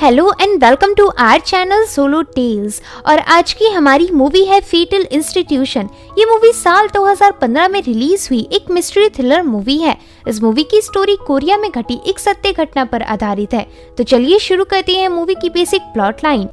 Hello and welcome to our channel Solo Tales. और आज की हमारी मूवी है फेटल इंस्टीट्यूशन। ये मूवी साल 2015 में रिलीज हुई एक मिस्ट्री थ्रिलर मूवी है। इस मूवी की स्टोरी कोरिया में घटी एक सत्य घटना पर आधारित है। तो चलिए शुरू करते हैं मूवी की बेसिक प्लॉट लाइन।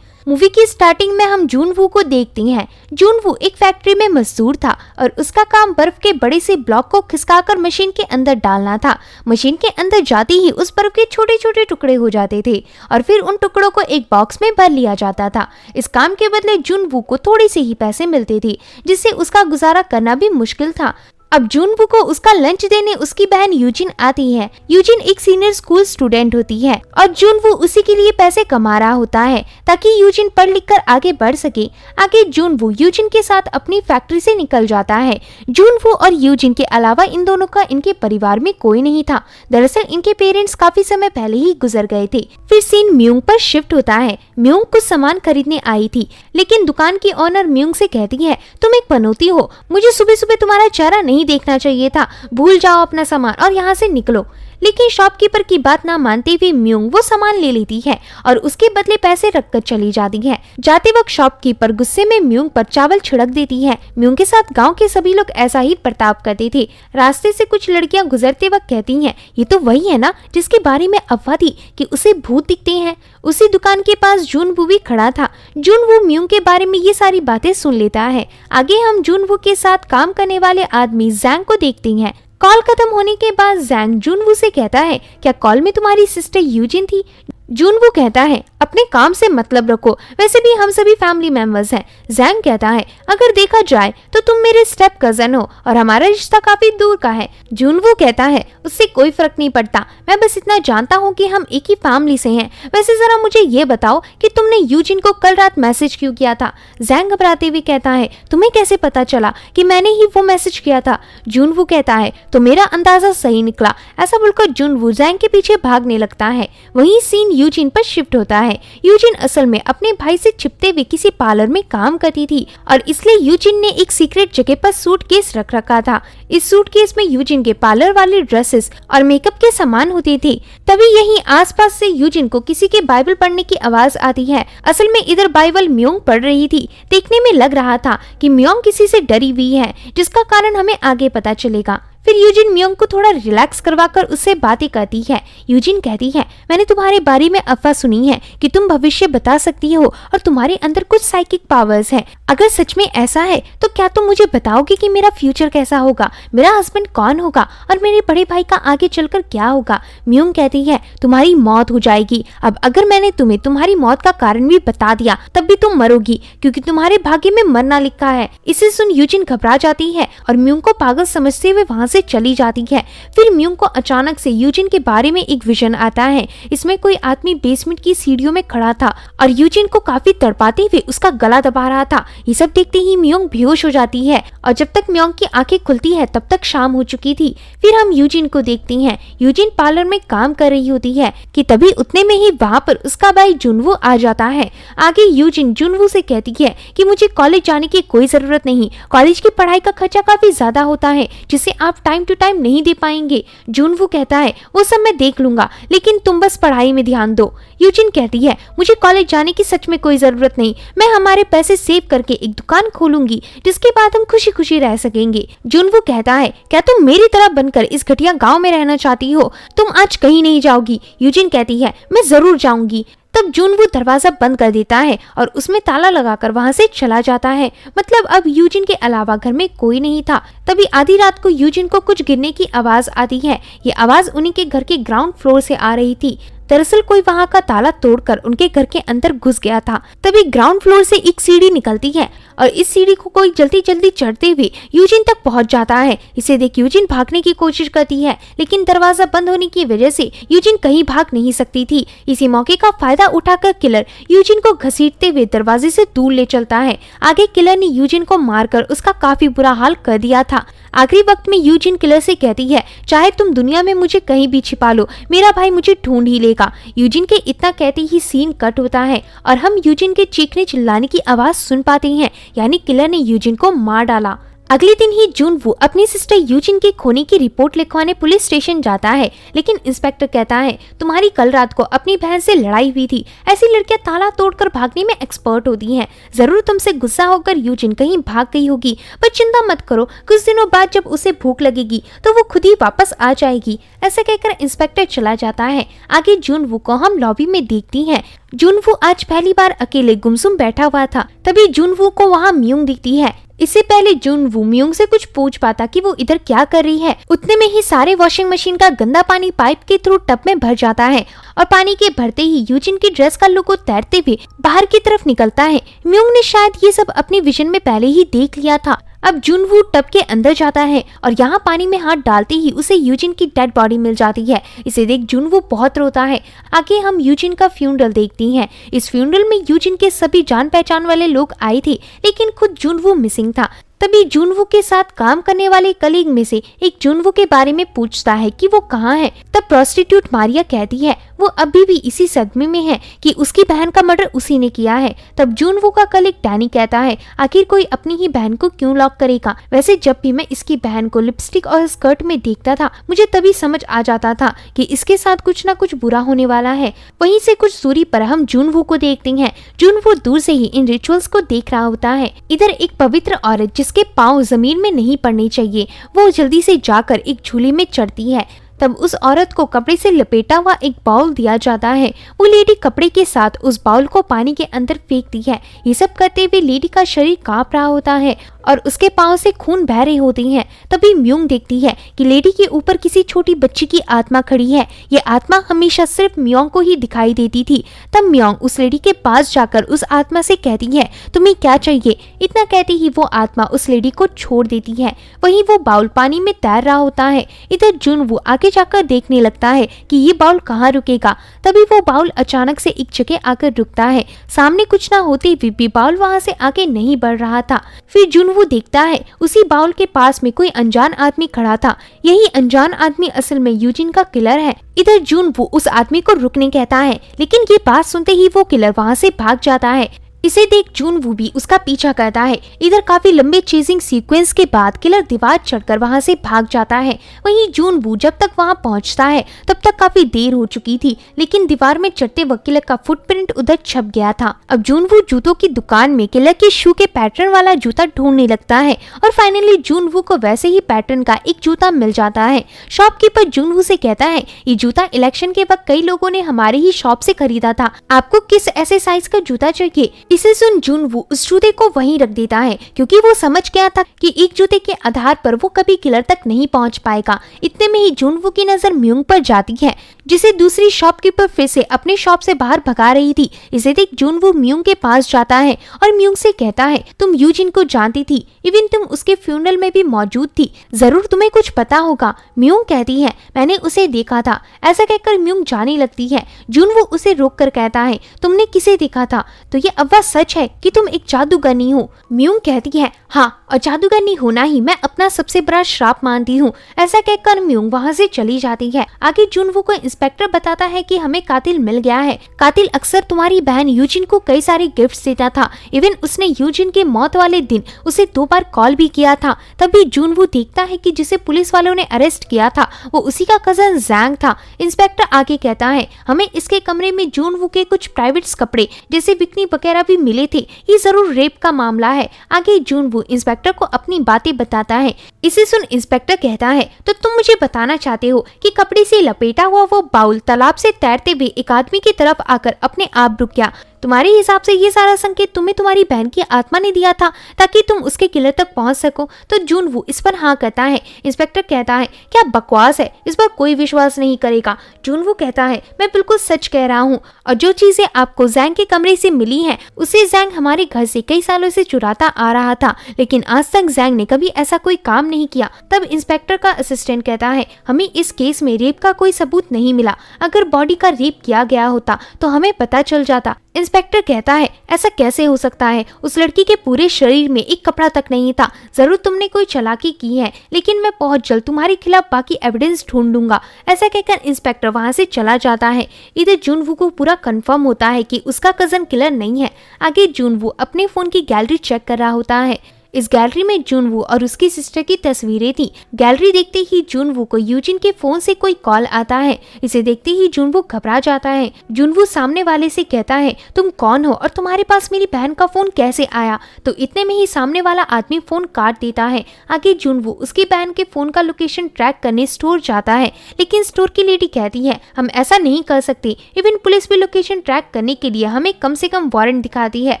मूवी की स्टार्टिंग में हम जून वू को देखते हैं। जून वू एक फैक्ट्री में मजदूर था और उसका काम बर्फ के बड़े से ब्लॉक को खिसकाकर मशीन के अंदर डालना था। मशीन के अंदर जाते ही उस बर्फ के छोटे छोटे टुकड़े हो जाते थे और फिर उन टुकड़ों को एक बॉक्स में भर लिया जाता था। इस काम के बदले जून वू को थोड़े से ही पैसे मिलते थे, जिससे उसका गुजारा करना भी मुश्किल था। अब जून वू को उसका लंच देने उसकी बहन यूजिन आती है। यूजिन एक सीनियर स्कूल स्टूडेंट होती है और जून वू उसी के लिए पैसे कमा रहा होता है ताकि यूजिन पढ़ लिख कर आगे बढ़ सके। आगे जून वू यूजिन के साथ अपनी फैक्ट्री से निकल जाता है। जून वू और यूजिन के अलावा इन दोनों का इनके परिवार में कोई नहीं था। दरअसल इनके पेरेंट्स काफी समय पहले ही गुजर गए थे। फिर सीन म्यूंग पर शिफ्ट होता है। म्यूंग कुछ सामान खरीदने आई थी, लेकिन दुकान की ओनर म्यूंग से कहती है, तुम एक पनौती हो, मुझे सुबह सुबह तुम्हारा चेहरा नहीं देखना चाहिए था, भूल जाओ अपना सामान और यहाँ से निकलो। लेकिन शॉपकीपर की बात ना मानते हुए म्यूंग वो सामान ले लेती है और उसके बदले पैसे रखकर चली जाती है। जाते वक्त शॉपकीपर गुस्से में म्यूंग पर चावल छिड़क देती है। म्यूंग के साथ गांव के सभी लोग ऐसा ही बर्ताव करते थे। रास्ते से कुछ लड़कियां गुजरते वक्त कहती हैं, ये तो वही है ना जिसके बारे में अफवाह थी कि उसे भूत दिखते हैं। उसी दुकान के पास जून वू भी खड़ा था। जून वू म्यूंग के बारे में ये सारी बातें सुन लेता है। आगे हम जून वू के साथ काम करने वाले आदमी जैंग को देखते हैं। कॉल खत्म होने के बाद जैंग जून वू से कहता है, क्या कॉल में तुम्हारी सिस्टर यूजिन थी? जून वू कहता है, अपने काम से मतलब रखो, वैसे भी हम सभी फैमिली मेंबर्स हैं। जैंग कहता है, अगर देखा जाए तो तुम मेरे स्टेप कजन हो और हमारा रिश्ता काफी दूर का है। जून वू कहता है, उससे कोई फर्क नहीं पड़ता, मैं बस इतना जानता हूँ कि हम एक ही फैमिली से हैं। वैसे जरा मुझे ये बताओ कि तुमने यूजिन को कल रात मैसेज क्यों किया था? जैंग घबराते हुए कहता है, तुम्हें कैसे पता चला कि मैंने ही वो मैसेज किया था? जून वू कहता है, तो मेरा अंदाजा सही निकला। ऐसा बोलकर जून वू जैंग के पीछे भागने लगता है। वहीं सीन यूजिन पर शिफ्ट होता है। यूजिन असल में अपने भाई से छिपते हुए किसी पार्लर में काम करती थी और इसलिए यूजिन ने एक सीक्रेट जगह पर सूटकेस रख रखा था। इस सूटकेस में यूजिन के पार्लर वाले ड्रेसेस और मेकअप के सामान होते थे। तभी यहीं आसपास से यूजिन को किसी के बाइबल पढ़ने की आवाज आती है। असल में इधर बाइबल म्योंग पढ़ रही थी। देखने में लग रहा था कि म्योंग किसी से डरी हुई है, जिसका कारण हमें आगे पता चलेगा। फिर यूजिन म्योंग को थोड़ा रिलैक्स करवाकर उससे बातें करती है। यूजिन कहती है, मैंने तुम्हारे बारे में अफवाह सुनी है कि तुम भविष्य बता सकती हो और तुम्हारे अंदर कुछ साइकिक पावर्स है। अगर सच में ऐसा है तो क्या तुम मुझे बताओगे कि मेरा फ्यूचर कैसा होगा, मेरा हस्बैंड कौन होगा और मेरे बड़े भाई का आगे चलकर क्या होगा? म्योंग कहती है, तुम्हारी मौत हो जाएगी। अब अगर मैंने तुम्हें तुम्हारी मौत का कारण भी बता दिया तब भी तुम मरोगी, क्योंकि तुम्हारे भाग्य में मरना लिखा है। इसे सुन यूजिन घबरा जाती है और म्योंग को पागल समझते हुए वहाँ से चली जाती है। फिर म्योंग को अचानक से यूजिन के बारे में एक विजन आता है। इसमें कोई आदमी बेसमेंट की सीढ़ियों में खड़ा था और यूजिन को काफी तड़पाते हुए उसका गला दबा रहा था। ये सब देखते ही म्योंग बेहोश हो जाती है और जब तक म्योंग की आंखें खुलती है तब तक शाम हो चुकी थी। फिर हम यूजिन को देखते हैं। यूजिन पार्लर में काम कर रही होती है कि तभी उतने में ही वहाँ पर उसका भाई जुनवू आ जाता है। आगे यूजिन जुनवू से कहती है कि मुझे कॉलेज जाने की कोई जरूरत नहीं, कॉलेज की पढ़ाई का खर्चा काफी ज्यादा होता है जिसे आप टाइम टू टाइम नहीं दे पाएंगे। जुनवू कहता है, वो सब मैं देख लूंगा, लेकिन तुम बस पढ़ाई में ध्यान दो। यूजिन कहती है, मुझे कॉलेज जाने की सच में कोई जरूरत नहीं, मैं हमारे पैसे सेव करके एक दुकान खोलूंगी जिसके बाद हम खुशी खुशी रह सकेंगे। जुनवू कहता है, क्या तुम मेरी तरह बनकर इस घटिया गांव में रहना चाहती हो? तुम आज कहीं नहीं जाओगी। यूजिन कहती है, मैं जरूर जाऊंगी। तब जुनवू दरवाजा बंद कर देता है और उसमें ताला लगाकर वहां से चला जाता है। मतलब अब यूजिन के अलावा घर में कोई नहीं था। तभी आधी रात को यूजिन को कुछ गिरने की आवाज आती है। ये आवाज उन्हीं के घर के ग्राउंड फ्लोर से आ रही थी। दरअसल कोई वहां का ताला तोड़कर उनके घर के अंदर घुस गया था। तभी ग्राउंड फ्लोर से एक सीढ़ी निकलती है और इस सीढ़ी को कोई जल्दी जल्दी चढ़ते हुए यूजिन तक पहुंच जाता है। इसे देख यूजिन भागने की कोशिश करती है, लेकिन दरवाजा बंद होने की वजह से यूजिन कहीं भाग नहीं सकती थी। इसी मौके का फायदा उठाकर किलर यूजिन को घसीटते हुए दरवाजे से दूर ले चलता है। आगे किलर ने यूजिन को मारकर उसका काफी बुरा हाल कर दिया था। आखिरी वक्त में यूजिन किलर से कहती है, चाहे तुम दुनिया में मुझे कहीं भी छिपा लो, मेरा भाई मुझे ढूंढ ही लेगा। यूजिन के इतना कहते ही सीन कट होता है और हम यूजिन के चीखने चिल्लाने की आवाज सुन पाते हैं, यानी किलर ने यूजिन को मार डाला। अगले दिन ही जुनवू अपनी सिस्टर यूजिन के खोने की रिपोर्ट लिखवाने पुलिस स्टेशन जाता है, लेकिन इंस्पेक्टर कहता है तुम्हारी कल रात को अपनी बहन से लड़ाई हुई थी। ऐसी लड़कियां ताला तोड़कर भागने में एक्सपर्ट होती हैं। जरूर तुमसे गुस्सा होकर यूजिन कहीं भाग गई होगी, पर चिंता मत करो, कुछ दिनों बाद जब उसे भूख लगेगी तो वो खुद ही वापस आ जाएगी। ऐसा कहकर इंस्पेक्टर चला जाता है। आगे जुनवू को हम लॉबी में देखती हैं। जुनवू आज पहली बार अकेले गुमसुम बैठा हुआ था। तभी जुनवू को वहाँ म्यूंग दिखती है। इससे पहले जुनवू म्यूंग से कुछ पूछ पाता कि वो इधर क्या कर रही है, उतने में ही सारे वॉशिंग मशीन का गंदा पानी पाइप के थ्रू टब में भर जाता है और पानी के भरते ही यूजिन की ड्रेस का लुक तैरते हुए बाहर की तरफ निकलता है। म्यूंग ने शायद ये सब अपने विजन में पहले ही देख लिया था। अब जुनवू टब के अंदर जाता है और यहाँ पानी में हाथ डालते ही उसे यूजिन की डेड बॉडी मिल जाती है। इसे देख जुनवू बहुत रोता है। आगे हम यूजिन का फ्यूनरल देखती हैं। इस फ्यूनरल में यूजिन के सभी जान पहचान वाले लोग आए थे, लेकिन खुद जुनवू मिसिंग था। तभी जुनवू के साथ काम करने वाले कलीग में से एक जुनवू के बारे में पूछता है कि वो कहाँ है। तब प्रोस्टिट्यूट मारिया कहती है वो अभी भी इसी सदमे में है कि उसकी बहन का मर्डर उसी ने किया है। तब जुनवू का कलीग डैनी कहता है आखिर कोई अपनी ही बहन को क्यों लॉक करेगा। वैसे जब भी मैं इसकी बहन को लिपस्टिक और स्कर्ट में देखता था, मुझे तभी समझ आ जाता था कि इसके साथ कुछ ना कुछ बुरा होने वाला है। वहीं से कुछ दूरी पर हम जुनवू को देखते हैं। जुनवू दूर से ही इन रिचुअल्स को देख रहा होता है। इधर एक पवित्र औरत जिसके पाँव जमीन में नहीं पड़ने चाहिए, वो जल्दी से जाकर एक झूले में चढ़ती है। तब उस औरत को कपड़े से लपेटा हुआ एक बाउल दिया जाता है। वो लेडी कपड़े के साथ उस बाउल को पानी के अंदर फेंकती है। ये सब करते हुए लेडी का शरीर कांप रहा होता है और उसके पाँव से खून बह रही होती है। तभी म्यूंग देखती है कि लेडी के ऊपर किसी छोटी बच्ची की आत्मा खड़ी है। ये आत्मा हमेशा सिर्फ म्योंग को ही दिखाई देती थी। तब म्योंग उस लेडी के पास जाकर उस आत्मा से कहती है तुम्हें क्या चाहिए। इतना कहते ही वो आत्मा उस लेडी को छोड़ देती है। वहीं वो बाउल पानी में तैर रहा होता है। इधर जुनवू आगे जाकर देखने लगता है कि ये बाउल कहाँ रुकेगा। तभी वो बाउल अचानक से एक जगह आकर रुकता है। सामने कुछ ना होते हुए भी बाउल वहाँ से आगे नहीं बढ़ रहा था। फिर जुनवू देखता है उसी बाउल के पास में कोई अनजान आदमी खड़ा था। यही अनजान आदमी असल में यूजिन का किलर है। इधर जुनवू उस आदमी को रुकने कहता है, लेकिन ये बात सुनते ही वो किलर वहाँ से भाग जाता है। इसे देख जुनवू भी उसका पीछा करता है। इधर काफी लंबे चेजिंग सीक्वेंस के बाद किलर दीवार चढ़कर वहां से भाग जाता है। वहीं जुनवू जब तक वहां पहुंचता है तब तक काफी देर हो चुकी थी, लेकिन दीवार में चढ़ते वक्त किलर का फुटप्रिंट उधर छप गया था। अब जुनवू जूतों की दुकान में किलर के शू के पैटर्न वाला जूता ढूंढने लगता है और फाइनली जुनवू को वैसे ही पैटर्न का एक जूता मिल जाता है। शॉपकीपर जुनवू से कहता है ये जूता इलेक्शन के वक्त कई लोगों ने हमारे ही शॉप से खरीदा था, आपको किस ऐसे साइज का जूता चाहिए। इसे सुन जुनवू उस जूते को वहीं रख देता है, क्योंकि वो समझ गया था कि एक जूते के आधार पर वो कभी किलर तक नहीं पहुंच पाएगा। इतने में ही जुनवू की नजर म्यूंग पर जाती है, जिसे दूसरी शॉपकीपर फिर से अपने शॉप से बाहर भगा रही थी। इसे देख जुनवू म्यूंग के पास जाता है और म्यूंग से कहता है तुम यूजिन को जानती थी, इवन तुम उसके फ्यूनरल में भी मौजूद थी, जरूर तुम्हें कुछ पता होगा। म्यूंग कहती है मैंने उसे देखा था। ऐसा कहकर म्यूंग जाने लगती है। जुनवू उसे रोक कर कहता है तुमने किसे देखा था, तो ये अव्वा सच है कि तुम एक जादूगरनी हो। म्यूंग कहती है हाँ, और जादूगरनी होना ही मैं अपना सबसे बड़ा श्राप मानती हूँ। ऐसा कहकर म्यूंग वहाँ से चली जाती है। आगे जुनवू को इंस्पेक्टर बताता है कि हमें कातिल मिल गया है। कातिल अक्सर तुम्हारी बहन यूजिन को कई सारे गिफ्ट्स देता था। इवन उसने यूजिन के मौत वाले दिन उसे 2 बार कॉल भी किया था। तभी जुनवू देखता है कि जिसे पुलिस वालों ने अरेस्ट किया था वो उसी का कजन जैंग था। इंस्पेक्टर आगे कहता है हमें इसके कमरे में जुनवू के कुछ प्राइवेट कपड़े जैसे बिकनी वगैरह भी मिले थे, ये जरूर रेप का मामला है। आगे जुनवू इंस्पेक्टर को अपनी बातें बताता है। इसे सुन इंस्पेक्टर कहता है तो तुम मुझे बताना चाहते हो कि कपड़े से लपेटा हुआ वो बाउल तालाब से तैरते हुए एक आदमी की तरफ आकर अपने आप रुक गया। तुम्हारे हिसाब से ये सारा संकेत तुम्हें तुम्हारी बहन की आत्मा ने दिया था ताकि तुम उसके किलर तक पहुंच सको। तो जुनवू इस पर हाँ कहता है। इंस्पेक्टर कहता है क्या बकवास है, इस पर कोई विश्वास नहीं करेगा। जुनवू कहता है मैं बिल्कुल सच कह रहा हूँ, और जो चीजें आपको जैंग के कमरे से मिली हैं उसे जैंग हमारे घर से कई सालों से चुराता आ रहा था, लेकिन आज तक जैंग ने कभी ऐसा कोई काम नहीं किया। तब इंस्पेक्टर का असिस्टेंट कहता है हमें इस केस में रेप का कोई सबूत नहीं मिला, अगर बॉडी का रेप किया गया होता तो हमें पता चल जाता। इंस्पेक्टर कहता है ऐसा कैसे हो सकता है, उस लड़की के पूरे शरीर में एक कपड़ा तक नहीं था, जरूर तुमने कोई चालाकी की है, लेकिन मैं बहुत जल्द तुम्हारे खिलाफ बाकी एविडेंस ढूंढूंगा। ऐसा कहकर इंस्पेक्टर वहां से चला जाता है। इधर जुनवू को पूरा कंफर्म होता है कि उसका कजन किलर नहीं है। आगे जुनवू अपने फोन की गैलरी चेक कर रहा होता है। इस गैलरी में जुनवू और उसकी सिस्टर की तस्वीरें थी। गैलरी देखते ही जुनवू को यूजिन के फोन से कोई कॉल आता है। इसे देखते ही जुनवू घबरा जाता है। जुनवू सामने वाले से कहता है, तुम कौन हो और तुम्हारे पास मेरी बहन का फोन कैसे आया? तो इतने में ही सामने वाला आदमी फोन काट देता है। आगे जुनवू उसकी बहन के फोन का लोकेशन ट्रैक करने स्टोर जाता है, लेकिन स्टोर की लेडी कहती है, हम ऐसा नहीं कर सकते। इवन पुलिस भी लोकेशन ट्रैक करने के लिए हमें कम से कम वारंट दिखाती है।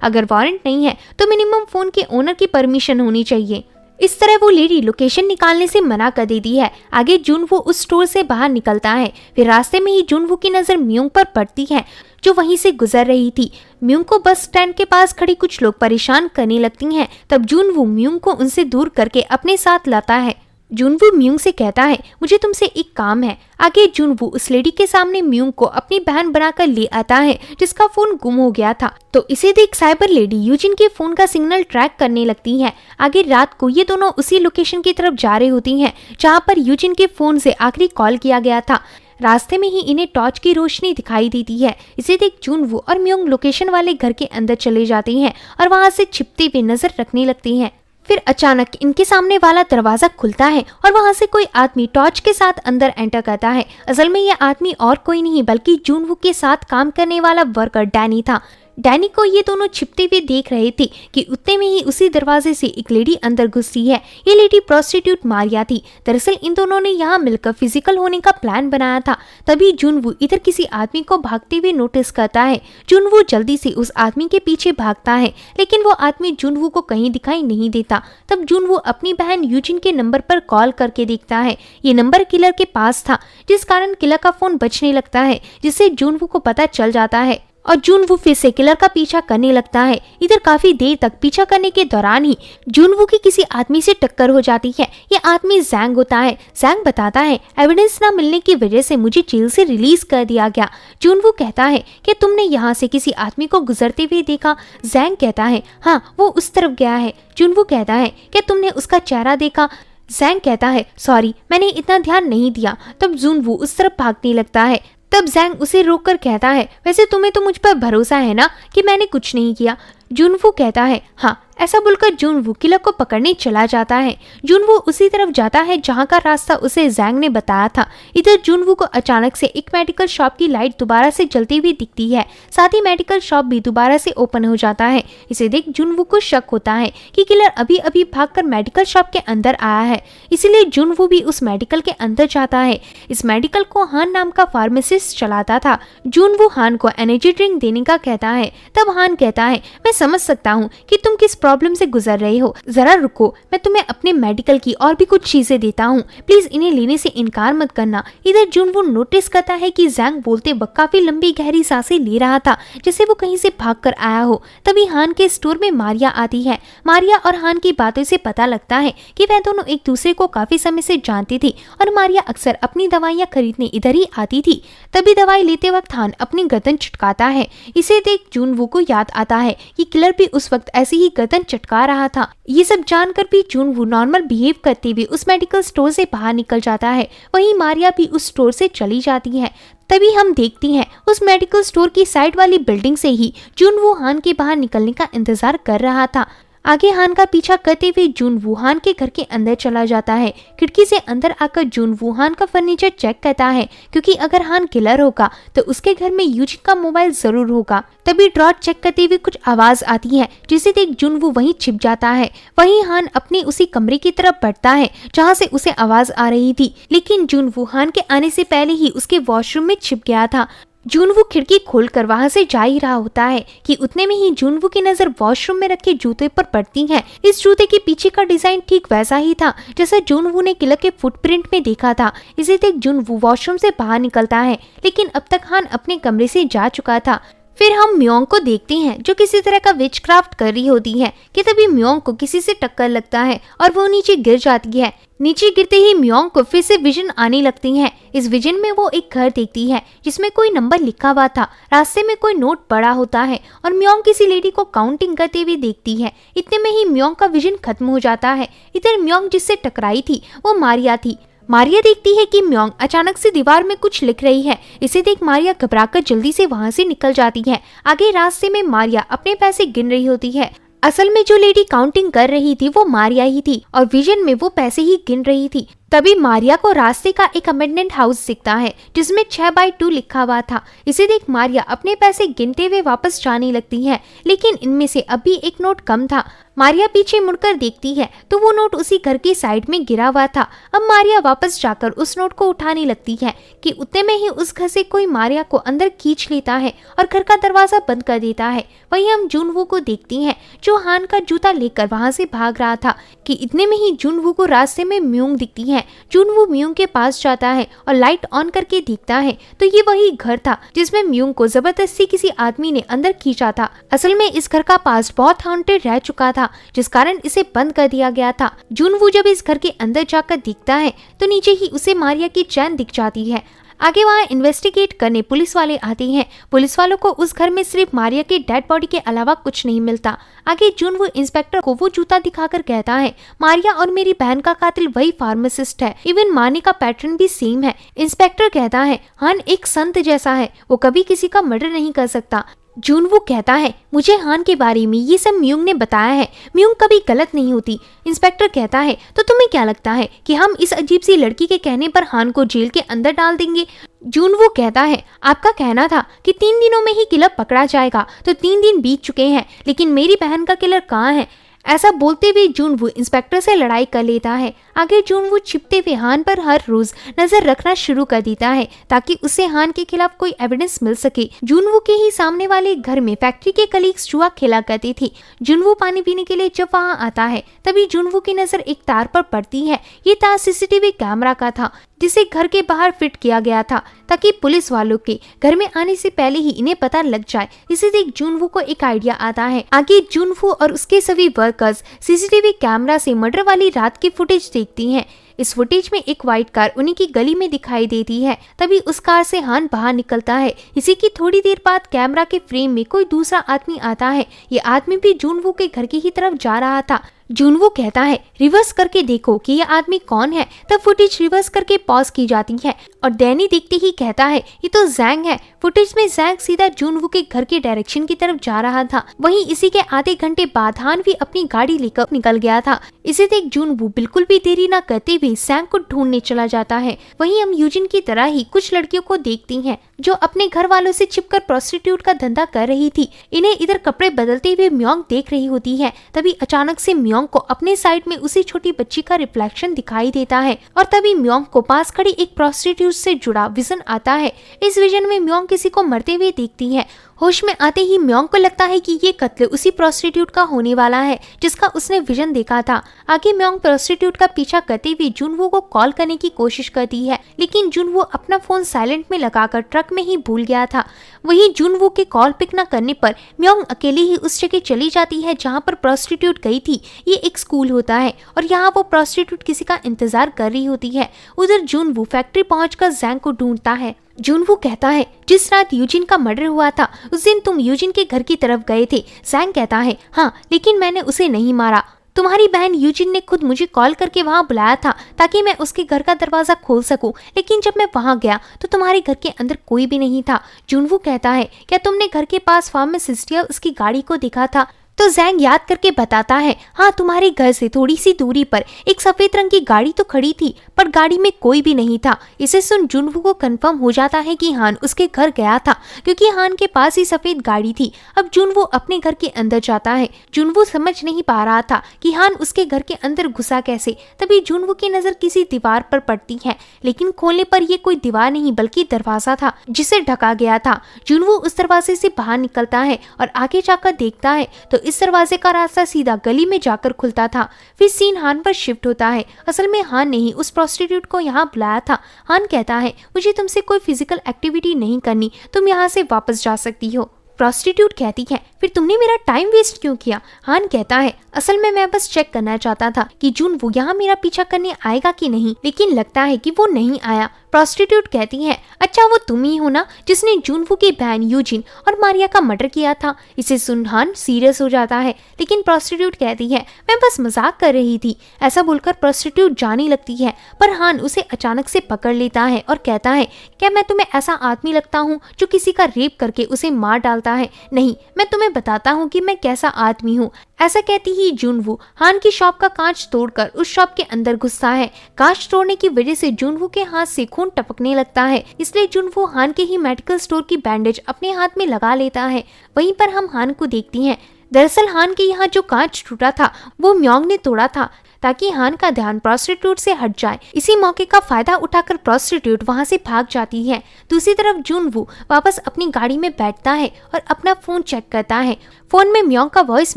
अगर वारंट नहीं है तो मिनिमम फोन के ओनर की परमिशन होनी चाहिए। इस तरह वो लेडी लोकेशन निकालने से मना कर देती है। आगे जुनवू उस स्टोर से बाहर निकलता है। फिर रास्ते में ही जुनवू की नजर म्योंग पर पड़ती है, जो वहीं से गुजर रही थी। म्योंग को बस स्टैंड के पास खड़े कुछ लोग परेशान करने लगती हैं। तब जुनवू म्योंग को उनसे दूर करके अपने साथ लाता है। जुनवू म्योंग से कहता है, मुझे तुमसे एक काम है। आगे जुनवू उस लेडी के सामने म्योंग को अपनी बहन बनाकर ले आता है, जिसका फोन गुम हो गया था। तो इसे देख साइबर लेडी यूजिन के फोन का सिग्नल ट्रैक करने लगती है। आगे रात को ये दोनों उसी लोकेशन की तरफ जा रही होती हैं, जहाँ पर यूजिन के फोन से आखिरी कॉल किया गया था। रास्ते में ही इन्हें टॉर्च की रोशनी दिखाई देती है। इसे देख जुनवू और म्योंग लोकेशन वाले घर के अंदर चले जाते हैं और वहाँ से छिपते हुए नजर रखने लगती हैं। फिर अचानक इनके सामने वाला दरवाजा खुलता है और वहां से कोई आदमी टॉर्च के साथ अंदर एंटर करता है। असल में यह आदमी और कोई नहीं बल्कि जुनवू के साथ काम करने वाला वर्कर डैनी था। डैनी को ये दोनों छिपते हुए देख रहे थे कि उतने में ही उसी दरवाजे से एक लेडी अंदर घुसती है। ये लेडी प्रोस्टिट्यूट मारिया थी। दरअसल इन दोनों ने यहाँ मिलकर फिजिकल होने का प्लान बनाया था। तभी जुनवू इधर किसी आदमी को भागते हुए नोटिस करता है। जुनवू जल्दी से उस आदमी के पीछे भागता है, लेकिन वो आदमी जुनवू को कहीं दिखाई नहीं देता। तब जुनवू अपनी बहन यूजिन के नंबर पर कॉल करके देखता है। ये नंबर किलर के पास था, जिस कारण किलर का फोन बजने लगता है, जिससे जुनवू को पता चल जाता है और जुनवू फिर से किलर का पीछा करने लगता है। इधर काफी देर तक पीछा करने के दौरान ही जुनवू की किसी आदमी से टक्कर हो जाती है। ये आदमी जैंग होता है। जैंग बताता है, एविडेंस न मिलने की वजह से मुझे जेल से रिलीज कर दिया गया। जुनवू कहता है कि तुमने यहाँ से किसी आदमी को गुजरते हुए देखा? जैंग कहता है, हाँ, वो उस तरफ गया है। जुनवू कहता है, क्या तुमने उसका चेहरा देखा? जैंग कहता है, सॉरी, मैंने इतना ध्यान नहीं दिया। तब जुनवू उस तरफ भागने लगता है। तब जैंग उसे रोककर कहता है, वैसे तुम्हें तो मुझ पर भरोसा है ना कि मैंने कुछ नहीं किया? जुनवू कहता है, हाँ। ऐसा बोलकर जुनवू किलर को पकड़ने चला जाता है। जुनवू उसी तरफ जाता है जहाँ का रास्ता उसे जैंग ने बताया था। इधर जुनवू को अचानक से एक मेडिकल शॉप की लाइट दोबारा से जलती हुई दिखती है। साथ ही मेडिकल शॉप भी दोबारा से ओपन हो जाता है। इसे देख जुनवू को शक होता है कि किलर अभी अभी भागकर मेडिकल शॉप के अंदर आया है, इसलिए जुनवू भी उस मेडिकल के अंदर जाता है। इस मेडिकल को हान नाम का फार्मासिस्ट चलाता था। जुनवू हान को एनर्जी ड्रिंक देने का कहता है। तब हान कहता है, मैं समझ सकता हूँ कि तुम किस प्रॉब्लम से गुजर रहे हो, जरा रुको, मैं तुम्हें अपने मेडिकल की और भी कुछ चीजें देता हूँ, प्लीज इन्हें लेने से इनकार मत करना। इधर जुनवू नोटिस करता है कि जैंग बोलते वक्त काफी लंबी गहरी सांसें ले रहा था, जैसे वो कहीं से भाग कर आया हो। तभी हान के स्टोर में मारिया आती है। मारिया और हान की बातों से पता लगता है कि वह दोनों एक दूसरे को काफी समय से जानती थी और मारिया अक्सर अपनी दवाइयाँ खरीदने इधर ही आती थी। तभी दवाई लेते वक्त हान अपनी गर्दन चटकाता है। इसे देख जुनवू को याद आता है कि किलर भी उस वक्त ऐसी ही गर्दन चटका रहा था। ये सब जानकर भी जुनवू नॉर्मल बिहेव करते हुए उस मेडिकल स्टोर से बाहर निकल जाता है। वहीं मारिया भी उस स्टोर से चली जाती है। तभी हम देखती हैं उस मेडिकल स्टोर की साइड वाली बिल्डिंग से ही जुनवू हान के बाहर निकलने का इंतजार कर रहा था। आगे हान का पीछा करते हुए जुनवू हान के घर के अंदर चला जाता है। खिड़की से अंदर आकर जुनवू हान का फर्नीचर चेक करता है, क्योंकि अगर हान किलर होगा तो उसके घर में यूजिन का मोबाइल जरूर होगा। तभी ड्रॉर चेक करते हुए कुछ आवाज आती है, जिसे देख जुनवू वहीं छिप जाता है। वहीं हान अपने उसी कमरे की तरफ बढ़ता है जहाँ से उसे आवाज आ रही थी, लेकिन जुनवू हान के आने से पहले ही उसके वॉशरूम में छिप गया था। जुनवू खिड़की खोलकर वहां से जा ही रहा होता है कि उतने में ही जुनवू की नजर वॉशरूम में रखे जूते पर पड़ती है। इस जूते के पीछे का डिजाइन ठीक वैसा ही था जैसा जुनवू ने किलर के फुटप्रिंट में देखा था। इसे देख जुनवू वॉशरूम से बाहर निकलता है, लेकिन अब तक हान अपने कमरे से जा चुका था। फिर हम म्योंग को देखते हैं जो किसी तरह का विचक्राफ्ट कर रही होती है कि तभी म्योंग को किसी से टक्कर लगता है और वो नीचे गिर जाती है। नीचे गिरते ही म्योंग को फिर से विजन आने लगती है। इस विजन में वो एक घर देखती है जिसमें कोई नंबर लिखा हुआ था। रास्ते में कोई नोट पड़ा होता है और म्योंग किसी लेडी को काउंटिंग करते हुए देखती है। इतने में ही म्योंग का विजन खत्म हो जाता है। इधर म्योंग जिससे टकराई थी वो मारिया थी। मारिया देखती है कि म्योंग अचानक से दीवार में कुछ लिख रही है। इसे देख मारिया घबराकर जल्दी से वहां से निकल जाती है। आगे रास्ते में मारिया अपने पैसे गिन रही होती है। असल में जो लेडी काउंटिंग कर रही थी वो मारिया ही थी और विजन में वो पैसे ही गिन रही थी। तभी मारिया को रास्ते का एक अमेंडमेंट हाउस दिखता है जिसमें 6x2 लिखा हुआ था। इसे देख मारिया अपने पैसे गिनते हुए वापस जाने लगती है, लेकिन इनमें से अभी एक नोट कम था। मारिया पीछे मुड़कर देखती है तो वो नोट उसी घर की साइड में गिरा हुआ था। अब मारिया वापस जाकर उस नोट को उठाने लगती है कि उतने में ही उस घर से कोई मारिया को अंदर खींच लेता है और घर का दरवाजा बंद कर देता है। वहीं हम जुनवू को देखती हैं जो हान का जूता लेकर वहां से भाग रहा था कि इतने में ही जुनवू को रास्ते में म्यूंग दिखती है। जुनवू म्यूंग के पास जाता है और लाइट ऑन करके देखता है तो ये वही घर था जिसमें म्यूंग को जबरदस्ती किसी आदमी ने अंदर खींचा था। असल में इस घर का पास बहुत हॉन्टेड रह चुका था जिस कारण इसे बंद कर दिया गया था। जुनवू जब इस घर के अंदर जाकर देखता है तो नीचे ही उसे मारिया की चैन दिख जाती है। आगे वहाँ इन्वेस्टिगेट करने पुलिस वाले आते हैं। पुलिस वालों को उस घर में सिर्फ मारिया की डेड बॉडी के अलावा कुछ नहीं मिलता। आगे जुनवू इंस्पेक्टर को वो जूता दिखाकर कहता है मारिया और मेरी बहन का कातिल वही फार्मासिस्ट है, इवन मारने का पैटर्न भी सेम है। इंस्पेक्टर कहता है हान एक संत जैसा है, वो कभी किसी का मर्डर नहीं कर सकता। जुनवू कहता है मुझे हान के बारे में ये सब म्यूंग ने बताया है, म्यूंग कभी गलत नहीं होती। इंस्पेक्टर कहता है तो तुम्हें क्या लगता है कि हम इस अजीब सी लड़की के कहने पर हान को जेल के अंदर डाल देंगे? जुनवू कहता है आपका कहना था कि 3 दिनों में ही किलर पकड़ा जाएगा, तो 3 दिन बीत चुके हैं, लेकिन मेरी बहन का किलर कहाँ है? ऐसा बोलते हुए जुनवू इंस्पेक्टर से लड़ाई कर लेता है। आगे जुनवू छिपते हुए हान पर हर रोज नजर रखना शुरू कर देता है ताकि उसे हान के खिलाफ कोई एविडेंस मिल सके। जुनवू के ही सामने वाले घर में फैक्ट्री के कलीग्स जुआ खेला करते थे। जुनवू पानी पीने के लिए जब वहाँ आता है तभी जुनवू की नजर एक तार पर पड़ती है। ये तार सीसीटीवी कैमरा का था जिसे घर के बाहर फिट किया गया था ताकि पुलिस वालों के घर में आने से पहले ही इन्हें पता लग जाए। इसे देख जुनवू को एक आइडिया आता है। आगे जुनवू और उसके सभी वर्कर्स सीसीटीवी कैमरा से मर्डर वाली रात की फुटेज देखती हैं। इस फुटेज में एक व्हाइट कार उन्हीं की गली में दिखाई देती है। तभी उस कार से हान बाहर निकलता है। इसी की थोड़ी देर बाद कैमरा के फ्रेम में कोई दूसरा आदमी आता है। ये आदमी भी जुनवू के घर की ही तरफ जा रहा था। जुनवू कहता है रिवर्स करके देखो कि यह आदमी कौन है। तब फुटेज रिवर्स करके पॉज की जाती है और डैनी देखते ही कहता है ये तो जैंग है। फुटेज में जैंग सीधा जुनवू के घर के डायरेक्शन की तरफ जा रहा था। वहीं इसी के आधे घंटे बाद हान भी अपनी गाड़ी लेकर निकल गया था। इसे देख जुनवू बिल्कुल भी देरी न करते हुए जैंग को ढूंढने चला जाता है। वहीं हम यूजिन की तरह ही कुछ लड़कियों को देखती हैं जो अपने घर वालों से छिपकर प्रोस्टिट्यूट का धंधा कर रही थी। इन्हें इधर कपड़े बदलते हुए म्योंग देख रही होती है। तभी अचानक से म्योंग को अपने साइड में उसी छोटी बच्ची का रिफ्लेक्शन दिखाई देता है और तभी म्योंग को पास खड़ी एक प्रोस्टिट्यूट से जुड़ा विजन आता है। इस विजन में म्योंग किसी को मरते हुए देखती है। होश में आते ही म्योंग को लगता है कि ये कत्ल उसी प्रोस्टिट्यूट का होने वाला है जिसका उसने विजन देखा था। आगे म्योंग प्रोस्टिट्यूट का पीछा करते हुए जुनवू को कॉल करने की कोशिश करती है, लेकिन जुनवू अपना फोन साइलेंट में लगाकर ट्रक में ही भूल गया था। वहीं जुनवू के कॉल पिक न करने पर म्योंग अकेली ही उस जगह चली जाती है जहाँ पर प्रोस्टिट्यूट गई थी। ये एक स्कूल होता है और यहाँ वो प्रोस्टिट्यूट किसी का इंतजार कर रही होती है। उधर जुनवू फैक्ट्री पहुंचकर जैंग को ढूंढता है। जुनवू कहता है जिस रात यूजिन का मर्डर हुआ था उस दिन तुम यूजिन के घर की तरफ गए थे। जैंग कहता है हाँ, लेकिन मैंने उसे नहीं मारा। तुम्हारी बहन यूजिन ने खुद मुझे कॉल करके वहाँ बुलाया था ताकि मैं उसके घर का दरवाजा खोल सकूं, लेकिन जब मैं वहाँ गया तो तुम्हारे घर के अंदर कोई भी नहीं था। जुनवू कहता है क्या तुमने घर के पास फार्मासिस्ट या उसकी गाड़ी को देखा था? तो जैंग याद करके बताता है हाँ, तुम्हारे घर से थोड़ी सी दूरी पर एक सफेद रंग की गाड़ी तो खड़ी थी पर गाड़ी में कोई भी नहीं था। इसे सुन जुनवू को कंफर्म हो जाता है कि हान उसके घर गया था क्योंकि हान के पास ही सफेद गाड़ी थी। अब जुनवू अपने घर के अंदर जाता है। जुनवू समझ नहीं पा रहा था कि हान उसके घर के अंदर घुसा कैसे। तभी जुनवू की नजर किसी दीवार पर पड़ती है, लेकिन खोलने पर यह कोई दीवार नहीं बल्कि दरवाजा था जिसे ढका गया था। जुनवू उस दरवाजे से बाहर निकलता है और आगे जाकर देखता है तो इस दरवाजे का रास्ता सीधा गली में जाकर खुलता था। फिर सीन हान पर शिफ्ट होता है। असल में हान ने ही उस प्रोस्टिट्यूट को यहाँ बुलाया था। हान कहता है मुझे तुमसे कोई फिजिकल एक्टिविटी नहीं करनी, तुम यहाँ से वापस जा सकती हो। प्रोस्टिट्यूट कहती है फिर तुमने मेरा टाइम वेस्ट क्यों किया? हान कहता है असल में मैं बस चेक करना चाहता था कि जुनवू यहाँ मेरा पीछा करने आएगा कि नहीं, लेकिन लगता है कि वो नहीं आया। प्रोस्टिट्यूट कहती है अच्छा, वो तुम ही हो ना जिसने जुनवू की बहन यूजिन और मारिया का मर्डर किया था। इसे सुन हान सीरियस हो जाता है, लेकिन प्रोस्टिट्यूट कहती है मैं बस मजाक कर रही थी। ऐसा बोलकर प्रोस्टिट्यूट जाने लगती है पर हान उसे अचानक से पकड़ लेता है और कहता है क्या मैं तुम्हें ऐसा आदमी लगता हूँ जो किसी का रेप करके उसे मार डालता है? नहीं, मैं तुम्हें तुम्हें बताता हूँ कि मैं कैसा आदमी हूँ। ऐसा कहती ही जुनवू हान की शॉप का कांच तोड़कर उस शॉप के अंदर घुसता है। कांच तोड़ने की वजह से जुनवू के हाथ से खून टपकने लगता है, इसलिए जुनवू हान के ही मेडिकल स्टोर की बैंडेज अपने हाथ में लगा लेता है। वहीं पर हम हान को देखती हैं। दरअसल हान के यहाँ जो कांच टूटा था वो म्योंग ने तोड़ा था ताकि हान का ध्यान प्रोस्टिट्यूट से हट जाए। इसी मौके का फायदा उठाकर प्रोस्टिट्यूट वहां से भाग जाती है। दूसरी तरफ जुनवू वापस अपनी गाड़ी में बैठता है और अपना फोन चेक करता है। फोन में म्योंग का वॉइस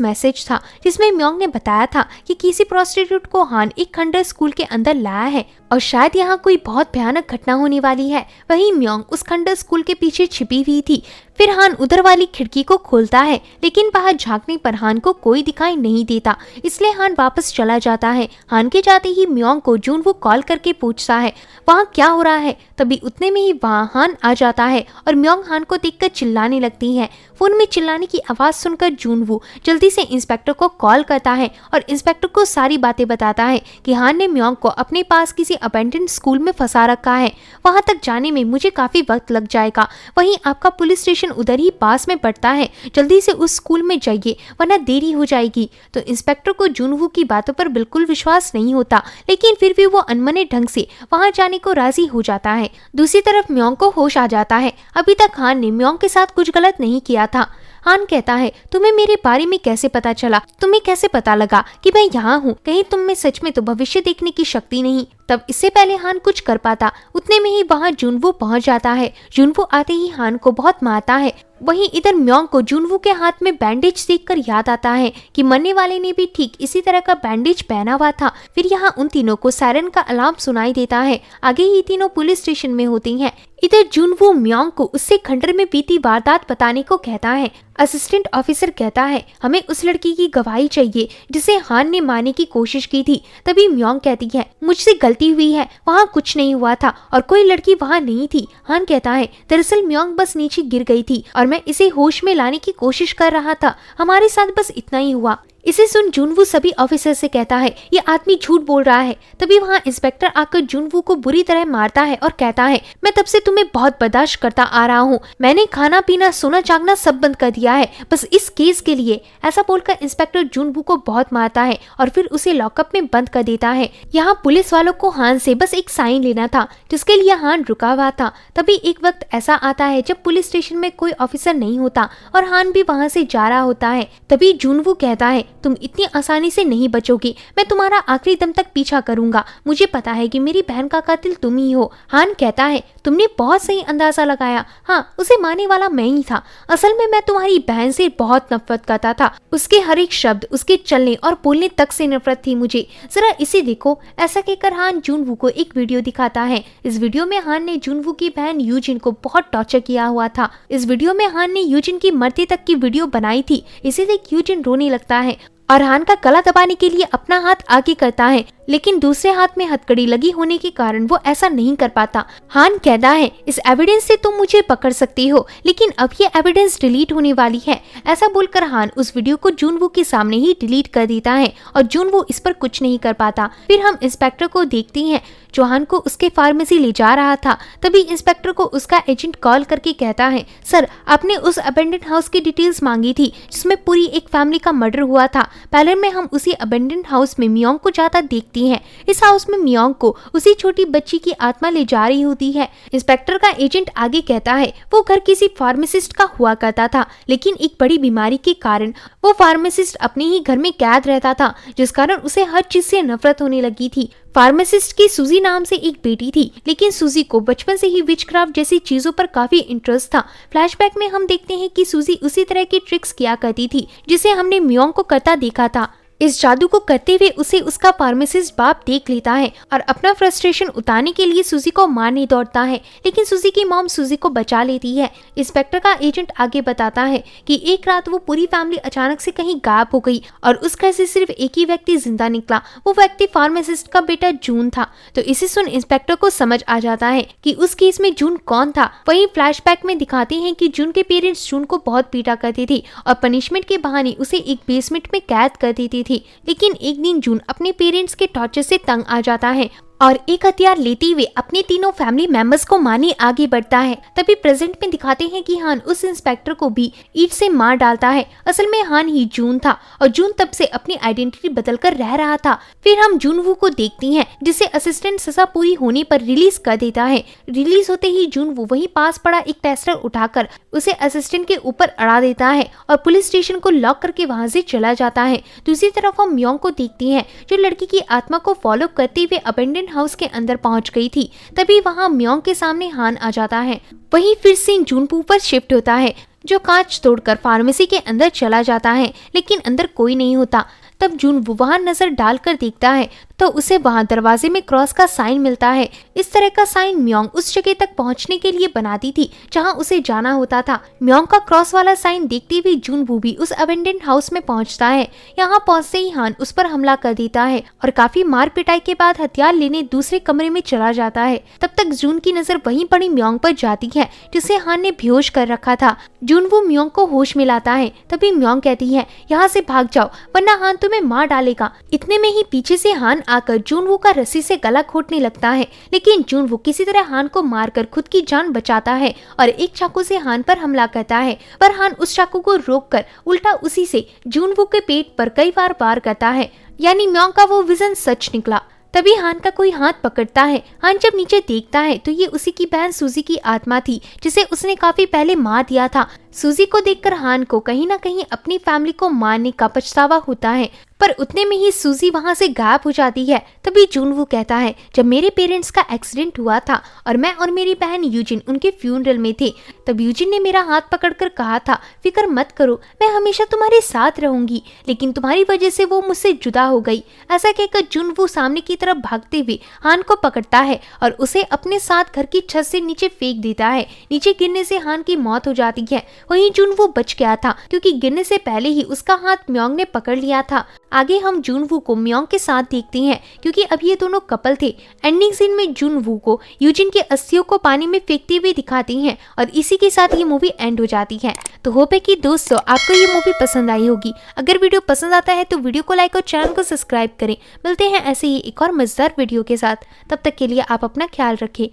मैसेज था जिसमें म्योंग ने बताया था कि किसी प्रोस्टिट्यूट को हान एक खंडर स्कूल के अंदर लाया है और शायद यहाँ कोई बहुत भयानक घटना होने वाली है। वहीं म्योंग उस खंडर स्कूल के पीछे छिपी हुई थी। फिर हान उधर वाली खिड़की को खोलता है, लेकिन बाहर झांकने पर हान को कोई दिखाई नहीं देता, इसलिए हान वापस चला जाता है। हान के जाते ही म्योंग को जुनवू कॉल करके पूछता है वहाँ क्या हो रहा है। तभी उतने में ही वहाँ हान आ जाता है और म्योंग हान को देखकर चिल्लाने लगती है। फोन में चिल्लाने की आवाज सुनकर जुनवू जल्दी से इंस्पेक्टर को कॉल करता है और इंस्पेक्टर को सारी बातें बताता है कि हान ने म्योंग को अपने पास किसी अबैंडन्ड स्कूल में फंसा रखा है। वहां तक जाने में मुझे काफी वक्त लग जाएगा। वहीं आपका पुलिस स्टेशन उधर ही पास में पड़ता है, जल्दी से उस स्कूल में जाइए वरना देरी हो जाएगी। तो इंस्पेक्टर को जुनवू की बातों पर बिल्कुल विश्वास नहीं होता, लेकिन फिर भी वो अनमने ढंग से वहां जाने को राजी हो जाता है। दूसरी तरफ म्योंग को होश आ जाता है। अभी तक हान ने म्योंग के साथ कुछ गलत नहीं किया था। हान कहता है तुम्हें मेरे बारे में कैसे पता चला, तुम्हें कैसे पता लगा कि मैं यहाँ हूँ, कहीं तुम में सच में तो भविष्य देखने की शक्ति नहीं। तब इससे पहले हान कुछ कर पाता, उतने में ही वहाँ जुनवू पहुँच जाता है। जुनवू आते ही हान को बहुत मारता है। वहीं इधर म्योंग को जुनवू के हाथ में बैंडेज देखकर याद आता है कि मरने वाले ने भी ठीक इसी तरह का बैंडेज पहना हुआ था। फिर यहाँ उन तीनों को सायरन का अलार्म सुनाई देता है। आगे ही तीनों पुलिस स्टेशन में होती हैं। इधर जुनवू म्योंग को उससे खंडर में बीती वारदात बताने को कहता है। असिस्टेंट ऑफिसर कहता है हमें उस लड़की की गवाही चाहिए जिसे हान ने मारने की कोशिश की थी। तभी म्योंग कहती है मुझसे गलती हुई है, वहाँ कुछ नहीं हुआ था और कोई लड़की वहाँ नहीं थी। हान कहता है दरअसल म्योंग बस नीचे गिर गई थी और मैं इसे होश में लाने की कोशिश कर रहा था, हमारे साथ बस इतना ही हुआ। इसे सुन जुनवू सभी ऑफिसर से कहता है ये आदमी झूठ बोल रहा है। तभी वहाँ इंस्पेक्टर आकर जुनवू को बुरी तरह मारता है और कहता है मैं तब से तुम्हें बहुत बर्दाश्त करता आ रहा हूँ, मैंने खाना पीना सोना जागना सब बंद कर दिया है बस इस केस के लिए। ऐसा बोलकर इंस्पेक्टर जुनवू को बहुत मारता है और फिर उसे लॉकअप में बंद कर देता है। यहाँ पुलिस वालों को हान से बस एक साइन लेना था जिसके लिए हान रुका हुआ था। तभी एक वक्त ऐसा आता है जब पुलिस स्टेशन में कोई ऑफिसर नहीं होता और हान भी वहाँ से जा रहा होता है। तभी जुनवू कहता है तुम इतनी आसानी से नहीं बचोगी, मैं तुम्हारा आखिरी दम तक पीछा करूंगा, मुझे पता है कि मेरी बहन का कातिल तुम ही हो। हान कहता है तुमने बहुत सही अंदाजा लगाया, हाँ उसे मारने वाला मैं ही था। असल में मैं तुम्हारी बहन से बहुत नफरत करता था, उसके हर एक शब्द, उसके चलने और बोलने तक से नफरत थी मुझे, जरा इसे देखो। ऐसा कहकर हान जुनवू को एक वीडियो दिखाता है। इस वीडियो में हान ने जुनवू की बहन यूजिन को बहुत टॉर्चर किया हुआ था। इस वीडियो में हान ने यूजिन की मरते तक की वीडियो बनाई थी। इसे देख यूजिन रोने लगता है और हान का गला दबाने के लिए अपना हाथ आगे करता है, लेकिन दूसरे हाथ में हथकड़ी लगी होने के कारण वो ऐसा नहीं कर पाता। हान कहता है इस एविडेंस से तुम मुझे पकड़ सकती हो, लेकिन अब ये एविडेंस डिलीट होने वाली है। ऐसा बोलकर हान उस वीडियो को जुनवू के सामने ही डिलीट कर देता है और जुनवू इस पर कुछ नहीं कर पाता। फिर हम इंस्पेक्टर को देखते हैं जो हान को उसके फार्मेसी ले जा रहा था। तभी इंस्पेक्टर को उसका एजेंट कॉल करके कहता है सर आपने उस अबेंडेंड हाउस की डिटेल्स मांगी थी जिसमें पूरी एक फैमिली का मर्डर हुआ था। पहले में हम उसी अबेंडेंड हाउस में म्योंग को जाता देखती हैं। इस हाउस में म्योंग को उसी छोटी बच्ची की आत्मा ले जा रही होती है। इंस्पेक्टर का एजेंट आगे कहता है वो घर किसी फार्मासिस्ट का हुआ करता था, लेकिन एक बड़ी बीमारी के कारण वो फार्मासिस्ट अपने ही घर में कैद रहता था, जिस कारण उसे हर चीज से नफरत होने लगी थी। फार्मासिस्ट की सूजी नाम से एक बेटी थी, लेकिन सूजी को बचपन से ही विचक्राफ्ट जैसी चीजों पर काफी इंटरेस्ट था। फ्लैशबैक में हम देखते हैं कि सूजी उसी तरह की ट्रिक्स किया करती थी जिसे हमने म्योंग को करता देखा था। इस जादू को करते हुए उसे उसका फार्मासिस्ट बाप देख लेता है और अपना फ्रस्ट्रेशन उतारने के लिए सूजी को मारने दौड़ता है, लेकिन सूजी की मॉम सूजी को बचा लेती है। इंस्पेक्टर का एजेंट आगे बताता है कि एक रात वो पूरी फैमिली अचानक से कहीं गायब हो गई और उस घर से सिर्फ एक ही व्यक्ति जिंदा निकला। वो व्यक्ति फार्मासिस्ट का बेटा जून था। तो इसे सुन इंस्पेक्टर को समझ आ जाता है कि उस केस में जून कौन था। वहीं फ्लैशबैक में दिखाते हैं कि जून के पेरेंट्स जून को बहुत पीटा करते थे और पनिशमेंट के बहाने उसे एक बेसमेंट में कैद कर देती थी। लेकिन एक दिन जून अपने पेरेंट्स के टॉर्चर से तंग आ जाता है और एक हथियार लेते हुए अपने तीनों फैमिली मेंबर्स को मारने आगे बढ़ता है। तभी प्रेजेंट में दिखाते हैं कि हान उस इंस्पेक्टर को भी ईंट से मार डालता है। असल में हान ही जून था और जून तब से अपनी आइडेंटिटी बदलकर रह रहा था। फिर हम जूनवू को देखती हैं जिसे असिस्टेंट सजा पूरी होने पर रिलीज कर देता है। रिलीज होते ही जूनवू वहीं पास पड़ा एक टेस्टर उठाकर उसे असिस्टेंट के ऊपर अड़ा देता है और पुलिस स्टेशन को लॉक करके वहां से चला जाता है। दूसरी तरफ हम म्योंग को देखती हैं जो लड़की की आत्मा को फॉलो करते हुए अबेंडन हाउस के अंदर पहुंच गई थी। तभी वहां म्योंग के सामने हान आ जाता है। वहीं फिर सीन जूनपू पर शिफ्ट होता है जो कांच तोड़कर फार्मेसी के अंदर चला जाता है, लेकिन अंदर कोई नहीं होता। तब जूनवू वहां नजर डालकर देखता है तो उसे वहां दरवाजे में क्रॉस का साइन मिलता है। इस तरह का साइन म्योंग उस जगह तक पहुंचने के लिए बनाती थी जहां उसे जाना होता था। म्योंग का क्रॉस वाला साइन देखते हुए जूनवू भी उस अबेंडन हाउस में पहुंचता है। यहां पहुंचते ही हान उस पर हमला कर देता है और काफी मार पिटाई के बाद हथियार लेने दूसरे कमरे में चला जाता है। तब तक जून की नजर वहीं पड़ी म्योंग पर जाती है जिसे हान ने बेहोश कर रखा था। जूनवू म्योंग को होश में लाता है। तभी म्योंग कहती है यहाँ से भाग जाओ वरना हान तुम्हें मार डालेगा। इतने में ही पीछे से हान आकर जूनवू का रस्सी से गला घोटने लगता है, लेकिन जूनवू किसी तरह हान को मारकर खुद की जान बचाता है और एक चाकू से हान पर हमला करता है। पर हान उस चाकू को रोककर उल्टा उसी से जूनवू के पेट पर कई बार वार करता है, यानी म्योंग का वो विजन सच निकला। तभी हान का कोई हाथ पकड़ता है। हान जब नीचे देखता है तो ये उसी की बहन सूजी की आत्मा थी जिसे उसने काफी पहले मार दिया था। सूजी को देखकर हान को कहीं ना कहीं अपनी फैमिली को मारने का पछतावा होता है, पर उतने में ही सूजी वहां से गायब हो जाती है। तभी जूनवू कहता है जब मेरे पेरेंट्स का एक्सीडेंट हुआ था और मैं और मेरी बहन यूजिन उनके फ्यूनरल में थे, तब यूजिन ने मेरा हाथ पकड़कर कहा था फिक्र मत करो मैं हमेशा तुम्हारे साथ रहूंगी, लेकिन तुम्हारी वजह से वो मुझसे जुदा हो गई। ऐसा कहकर जूनवू सामने की तरफ भागते हुए हान को पकड़ता है और उसे अपने साथ घर की छत से नीचे फेंक देता है। नीचे गिरने से हान की मौत हो जाती है। वहीं जूनवू बच गया था क्योंकि गिरने से पहले ही उसका हाथ म्योंग ने पकड़ लिया था। आगे हम जूनवू को म्योंग के साथ देखते हैं क्योंकि अब ये दोनों कपल थे। एंडिंग सीन में जूनवू को यूजिन के अस्थियों को पानी में फेंकते हुए दिखाते हैं और इसी के साथ ये मूवी एंड हो जाती है। तो होप है कि दोस्तों आपको ये मूवी पसंद आई होगी। अगर वीडियो पसंद आता है तो वीडियो को लाइक और चैनल को सब्सक्राइब करें। मिलते हैं ऐसे ही एक और मजेदार वीडियो के साथ, तब तक के लिए आप अपना ख्याल रखें।